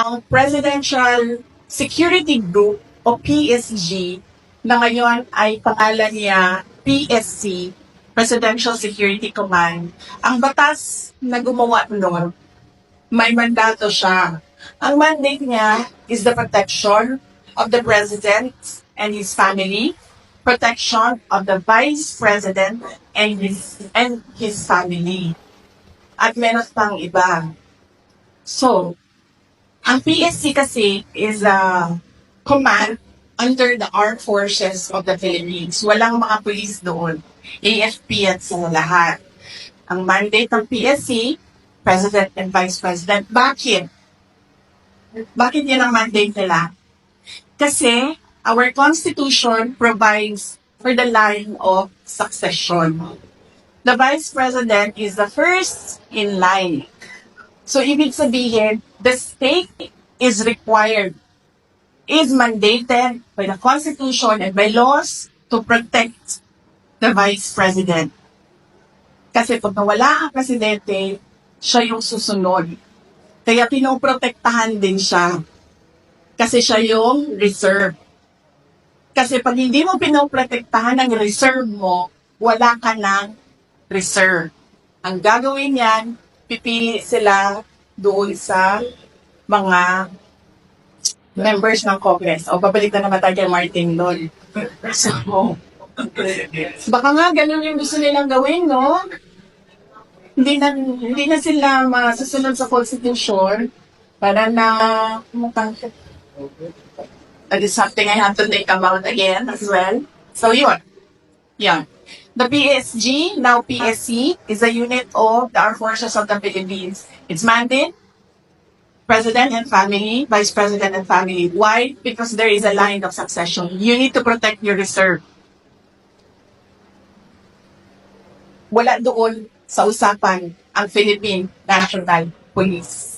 ang Presidential Security Group o PSG na ngayon ay pangalan niya PSC, Presidential Security Command. Ang batas na gumawa noon, may mandato siya. Ang mandate niya is the protection of the President and his family, protection of the Vice President and his family. At meron pang iba. So, ang PSC kasi is a command under the Armed Forces of the Philippines. Walang mga police doon. AFP at sa lahat. Ang mandate ng PSC, President and Vice President. Bakit? Bakit yan ang mandate nila? Kasi our Constitution provides for the line of succession. The Vice President is the first in line. So, ibig sabihin, the state is required, is mandated by the Constitution and by laws to protect the Vice President. Kasi pag nawala ang presidente, siya yung susunod. Kaya pinoprotektahan din siya. Kasi siya yung reserve. Kasi pag hindi mo pinoprotektahan ang reserve mo, wala ka ng reserve. Ang gagawin yan, pipili sila doon sa mga members ng Congress. O, babalik na naman tayo kay Martin doon. So, baka nga ganun yung gusto nilang gawin, no? Hindi na sila masusunod sa Constitution para na that is something I have to think about again as well. So, yun. Yeah. The PSG, now PSC, is a unit of the Armed Forces of the Philippines. Its mandate, President and family, Vice President and family. Why? Because there is a line of succession. You need to protect your reserve. Wala doon sa usapan ang Philippine National Police.